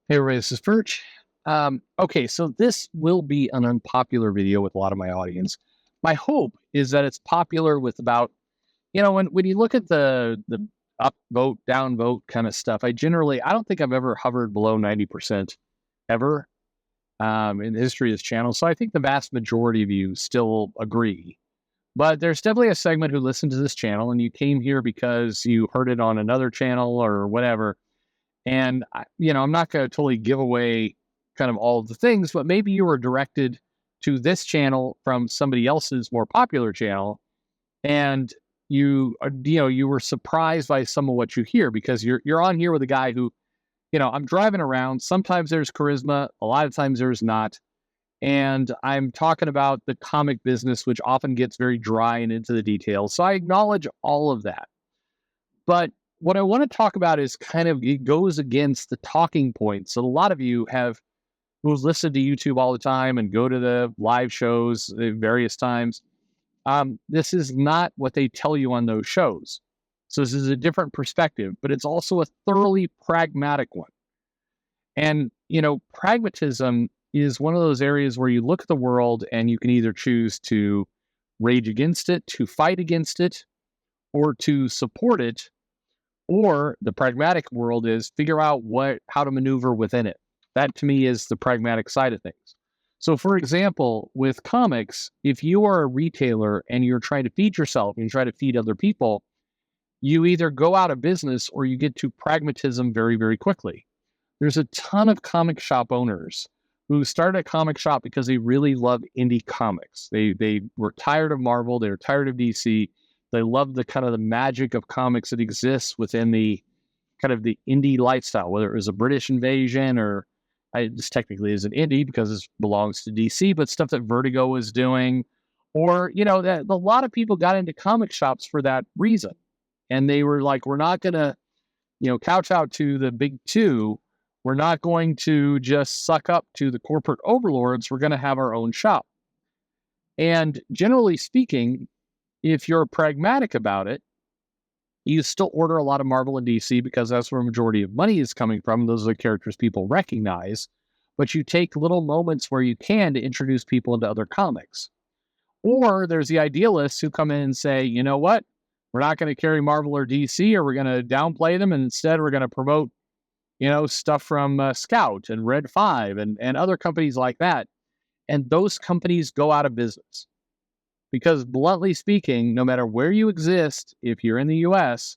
Hey, everybody, this is Perch. Okay, so this will be an unpopular video with a lot of my audience. My hope is that it's popular with about, when you look at the up vote, down vote kind of stuff, I don't think I've ever hovered below 90% ever in the history of this channel. So I think the vast majority of you still agree. But there's definitely a segment who listened to this channel and you came here because you heard it on another channel or whatever. And, I'm not going to totally give away kind of all of the things, but maybe you were directed to this channel from somebody else's more popular channel. And you were surprised by some of what you hear because you're on here with a guy who, I'm driving around. Sometimes there's charisma. A lot of times there's not. And I'm talking about the comic business, which often gets very dry and into the details. So I acknowledge all of that. But what I want to talk about is it goes against the talking points that a lot of you have who listen to YouTube all the time and go to the live shows at various times. This is not what they tell you on those shows. So this is a different perspective, but it's also a thoroughly pragmatic one. And, pragmatism is one of those areas where you look at the world and you can either choose to rage against it, to fight against it, or to support it. Or the pragmatic world is figure out how to maneuver within it. That to me is the pragmatic side of things. So for example, with comics, if you are a retailer and you're trying to feed yourself and you try to feed other people, you either go out of business or you get to pragmatism very, very quickly. There's a ton of comic shop owners who started a comic shop because they really love indie comics. They were tired of Marvel, they were tired of DC. They love the kind of the magic of comics that exists within the kind of the indie lifestyle, whether it was a British invasion or this technically is an indie because it belongs to DC, but stuff that Vertigo was doing, or, that a lot of people got into comic shops for that reason. And they were like, we're not going to, couch out to the big two. We're not going to just suck up to the corporate overlords. We're going to have our own shop. And generally speaking, if you're pragmatic about it, you still order a lot of Marvel and DC because that's where a majority of money is coming from. Those are the characters people recognize. But you take little moments where you can to introduce people into other comics. Or there's the idealists who come in and say, you know what? We're not going to carry Marvel or DC, or we're going to downplay them. And instead, we're going to promote, stuff from Scout and Red 5 and other companies like that. And those companies go out of business. Because bluntly speaking, no matter where you exist, if you're in the US,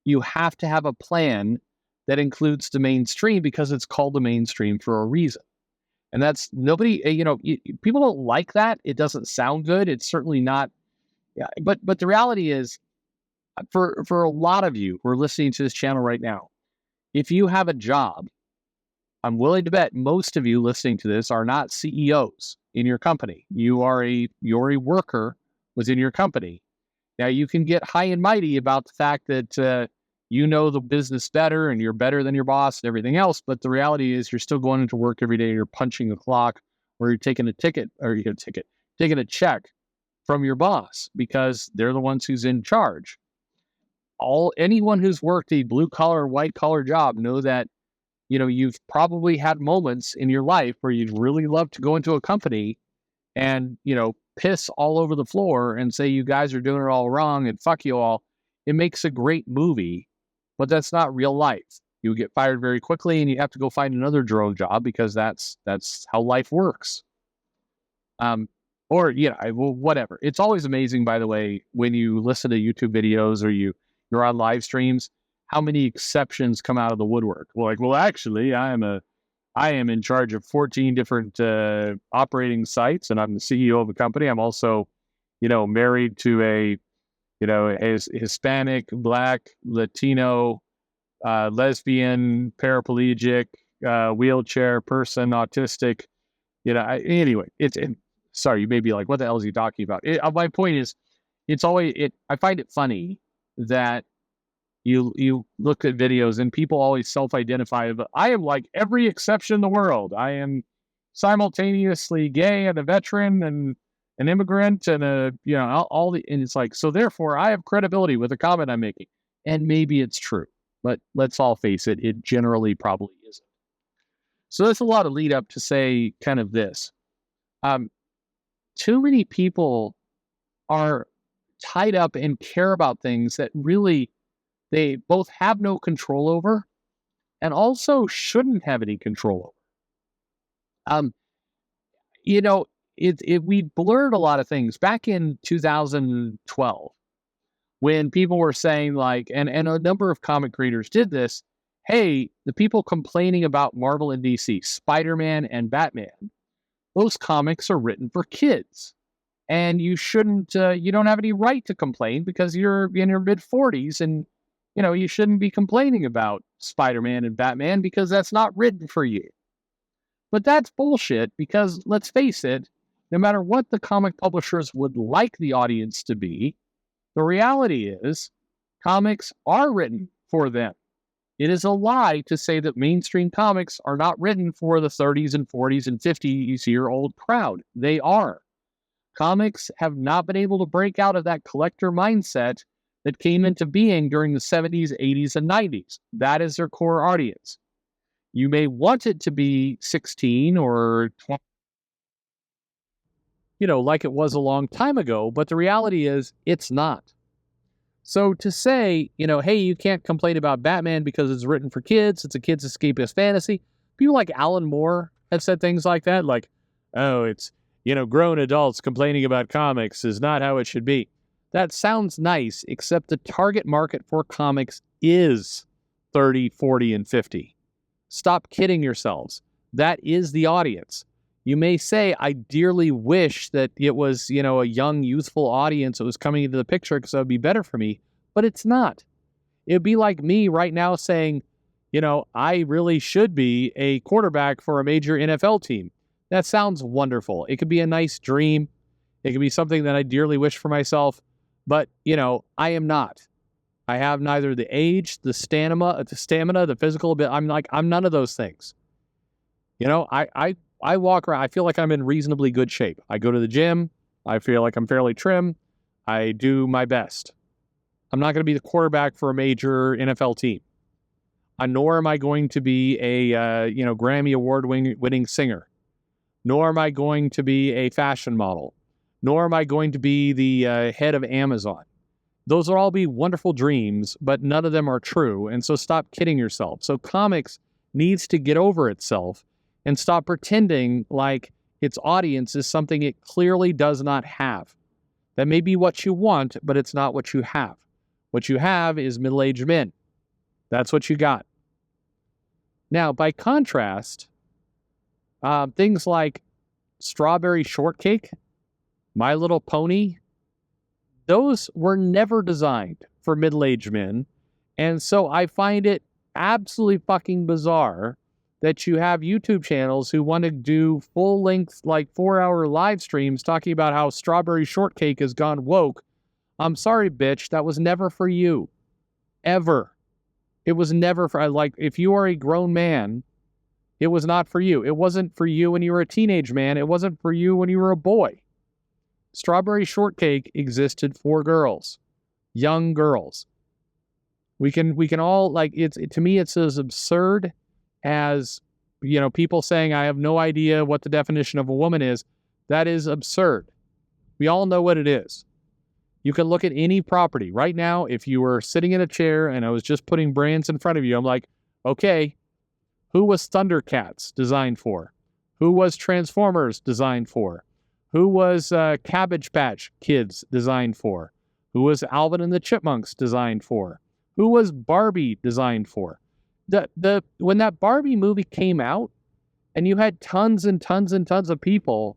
you have to have a plan that includes the mainstream because it's called the mainstream for a reason. And that's nobody, people don't like that. It doesn't sound good. It's certainly not. Yeah, but the reality is for a lot of you who are listening to this channel right now, if you have a job, I'm willing to bet most of you listening to this are not CEOs in your company. You're a worker within your company. Now you can get high and mighty about the fact that you know the business better and you're better than your boss and everything else. But the reality is you're still going into work every day. And you're punching a clock or you're taking a ticket or taking a check from your boss because they're the ones who's in charge. Anyone who's worked a blue collar, white collar job know that you've probably had moments in your life where you'd really love to go into a company and, piss all over the floor and say, you guys are doing it all wrong and fuck you all. It makes a great movie, but that's not real life. You get fired very quickly and you have to go find another drone job because that's how life works. Whatever. It's always amazing, by the way, when you listen to YouTube videos or you're on live streams, how many exceptions come out of the woodwork. Well, actually, I am in charge of 14 different operating sites, and I'm the CEO of a company. I'm also, married to a Hispanic, Black, Latino, lesbian, paraplegic, wheelchair person, autistic. Anyway, sorry, you may be like, what the hell is he talking about? My point is, I find it funny that you look at videos and people always self-identify. I am like every exception in the world. I am simultaneously gay and a veteran and an immigrant and and it's like, so therefore I have credibility with the comment I'm making. And maybe it's true, but let's all face it, it generally probably isn't. So that's a lot of lead up to say kind of this. Um, Too many people are tied up and care about things that really they both have no control over and also shouldn't have any control over. You know, we blurred a lot of things back in 2012 when people were saying like, and a number of comic creators did this. Hey, the people complaining about Marvel and DC, Spider-Man and Batman, those comics are written for kids. And you shouldn't, you don't have any right to complain because you're in your mid 40s and, you shouldn't be complaining about Spider-Man and Batman because that's not written for you. But that's bullshit because let's face it, no matter what the comic publishers would like the audience to be, the reality is comics are written for them. It is a lie to say that mainstream comics are not written for the 30s and 40s and 50s-year-old crowd. They are. Comics have not been able to break out of that collector mindset that came into being during the 70s, 80s, and 90s. That is their core audience. You may want it to be 16 or 20, like it was a long time ago, but the reality is it's not. So to say, hey, you can't complain about Batman because it's written for kids, it's a kid's escapist fantasy. People like Alan Moore have said things like that, like, oh, it's, grown adults complaining about comics is not how it should be. That sounds nice, except the target market for comics is 30, 40, and 50. Stop kidding yourselves. That is the audience. You may say, I dearly wish that it was, a young, youthful audience that was coming into the picture because that would be better for me, but it's not. It would be like me right now saying, I really should be a quarterback for a major NFL team. That sounds wonderful. It could be a nice dream. It could be something that I dearly wish for myself, but, I am not. I have neither the age, the stamina, the physical ability. I'm none of those things. I walk around. I feel like I'm in reasonably good shape. I go to the gym. I feel like I'm fairly trim. I do my best. I'm not going to be the quarterback for a major NFL team. Nor am I going to be a Grammy Award winning singer. Nor am I going to be a fashion model. Nor am I going to be the head of Amazon. Those will all be wonderful dreams, but none of them are true. And so stop kidding yourself. So comics needs to get over itself and stop pretending like its audience is something it clearly does not have. That may be what you want, but it's not what you have. What you have is middle-aged men. That's what you got. Now, by contrast, things like Strawberry Shortcake, My Little Pony, those were never designed for middle-aged men. And so I find it absolutely fucking bizarre that you have YouTube channels who want to do full-length, 4-hour live streams talking about how Strawberry Shortcake has gone woke. I'm sorry, bitch. That was never for you. Ever. It was never for, if you are a grown man, it was not for you. It wasn't for you when you were a teenage man. It wasn't for you when you were a boy. Strawberry Shortcake existed for girls. Young girls. We can all, to me, it's as absurd as, people saying, I have no idea what the definition of a woman is. That is absurd. We all know what it is. You can look at any property. Right now, if you were sitting in a chair and I was just putting brands in front of you, I'm like, okay, who was Thundercats designed for? Who was Transformers designed for? Who was Cabbage Patch Kids designed for? Who was Alvin and the Chipmunks designed for? Who was Barbie designed for? When that Barbie movie came out, and you had tons and tons and tons of people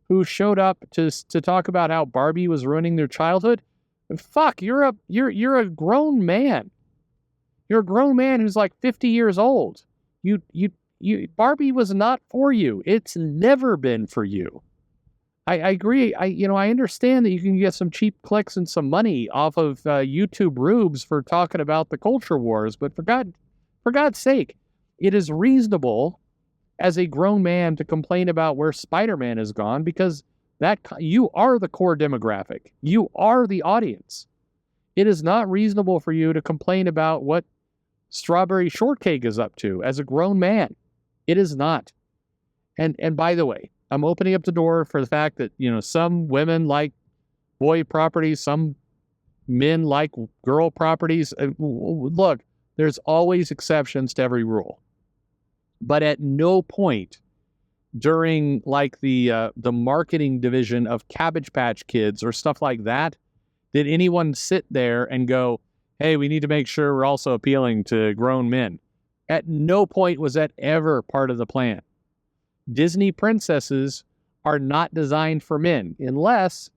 who showed up to talk about how Barbie was ruining their childhood, fuck, you're a grown man. You're a grown man who's 50 years old. Barbie was not for you. It's never been for you. I agree. I understand that you can get some cheap clicks and some money off of YouTube rubes for talking about the culture wars, but for God's sake, it is reasonable as a grown man to complain about where Spider-Man has gone because you are the core demographic. You are the audience. It is not reasonable for you to complain about what Strawberry Shortcake is up to as a grown man. It is not. And by the way, I'm opening up the door for the fact that, some women like boy properties, some men like girl properties. Look, there's always exceptions to every rule. But at no point during like the marketing division of Cabbage Patch Kids or stuff like that did anyone sit there and go, hey, we need to make sure we're also appealing to grown men. At no point was that ever part of the plan. Disney princesses are not designed for men unless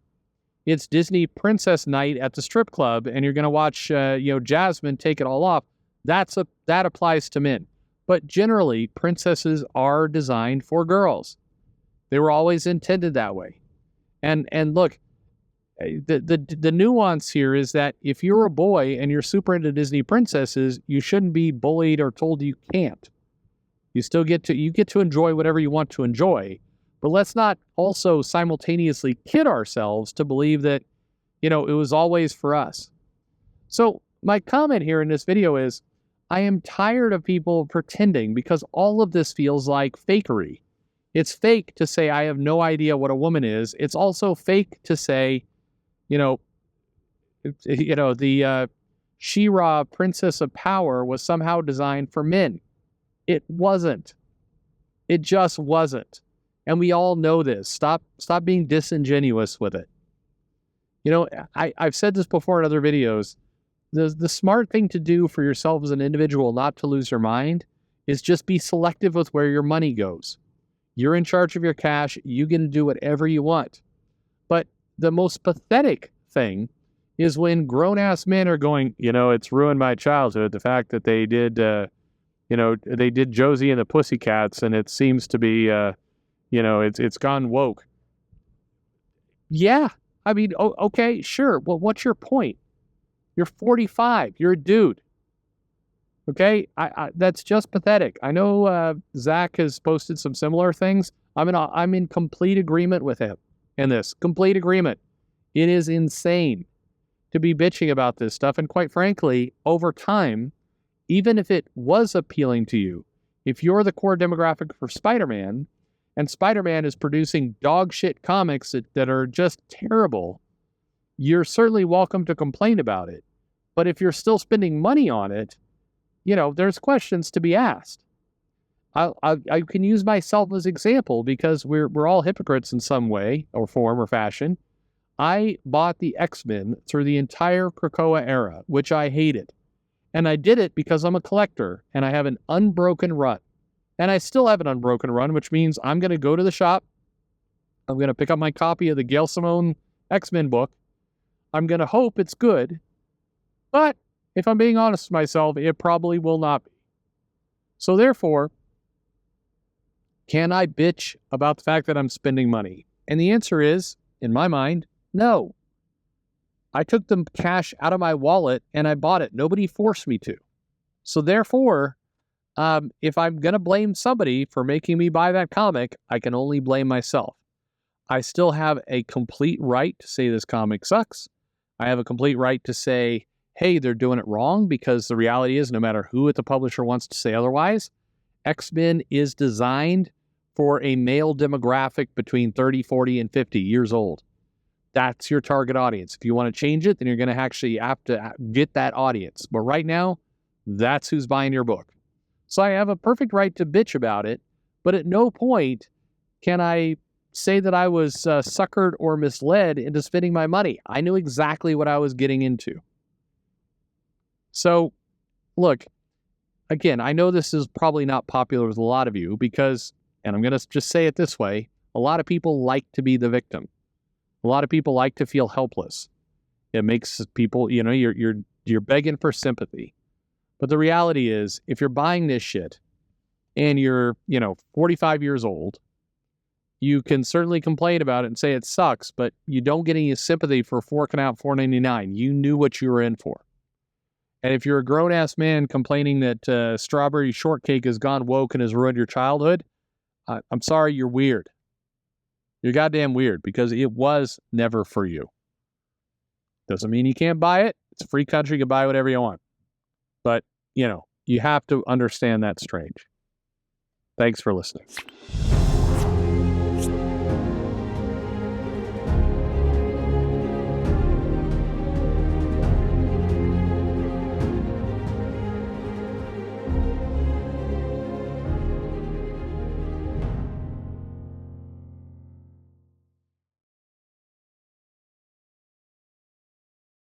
it's Disney princess night at the strip club and you're going to watch Jasmine take it all off. That applies to men. But generally, princesses are designed for girls. They were always intended that way. And look, the nuance here is that if you're a boy and you're super into Disney princesses, you shouldn't be bullied or told you can't. You still get to enjoy whatever you want to enjoy. But let's not also simultaneously kid ourselves to believe that, it was always for us. So my comment here in this video is, I am tired of people pretending, because all of this feels like fakery. It's fake to say I have no idea what a woman is. It's also fake to say, the She-Ra, Princess of Power, was somehow designed for men. It wasn't. It just wasn't. And we all know this. Stop being disingenuous with it. I've said this before in other videos. The smart thing to do for yourself as an individual not to lose your mind is just be selective with where your money goes. You're in charge of your cash. You get to do whatever you want. But the most pathetic thing is when grown-ass men are going, it's ruined my childhood. The fact that they did, they did Josie and the Pussycats, and it seems to be, it's gone woke. Yeah. I mean, okay, sure. Well, what's your point? You're 45. You're a dude. Okay? That's just pathetic. I know Zach has posted some similar things. I'm in complete agreement with him in this. Complete agreement. It is insane to be bitching about this stuff. And quite frankly, over time, even if it was appealing to you, if you're the core demographic for Spider-Man, and Spider-Man is producing dog shit comics that are just terrible, you're certainly welcome to complain about it. But if you're still spending money on it, there's questions to be asked. I can use myself as example because we're all hypocrites in some way or form or fashion. I bought the X-Men through the entire Krakoa era, which I hated. And I did it because I'm a collector and I have an unbroken run. And I still have an unbroken run, which means I'm going to go to the shop. I'm going to pick up my copy of the Gail Simone X-Men book. I'm going to hope it's good. But if I'm being honest with myself, it probably will not be. So therefore, can I bitch about the fact that I'm spending money? And the answer is, in my mind, no. I took the cash out of my wallet and I bought it. Nobody forced me to. So therefore, if I'm going to blame somebody for making me buy that comic, I can only blame myself. I still have a complete right to say this comic sucks. I have a complete right to say, hey, they're doing it wrong, because the reality is, no matter who at the publisher wants to say otherwise, X-Men is designed for a male demographic between 30, 40, and 50 years old. That's your target audience. If you want to change it, then you're going to actually have to get that audience. But right now, that's who's buying your book. So I have a perfect right to bitch about it, but at no point can I say that I was suckered or misled into spending my money. I knew exactly what I was getting into. So, look, again, I know this is probably not popular with a lot of you because, and I'm going to just say it this way, a lot of people like to be the victim. A lot of people like to feel helpless. It makes people, you're begging for sympathy. But the reality is, if you're buying this shit and you're, 45 years old, you can certainly complain about it and say it sucks, but you don't get any sympathy for forking out $4.99. You knew what you were in for. And if you're a grown-ass man complaining that strawberry shortcake has gone woke and has ruined your childhood, I'm sorry, you're weird. You're goddamn weird, because it was never for you. Doesn't mean you can't buy it. It's a free country. You can buy whatever you want. But, you have to understand that's strange. Thanks for listening.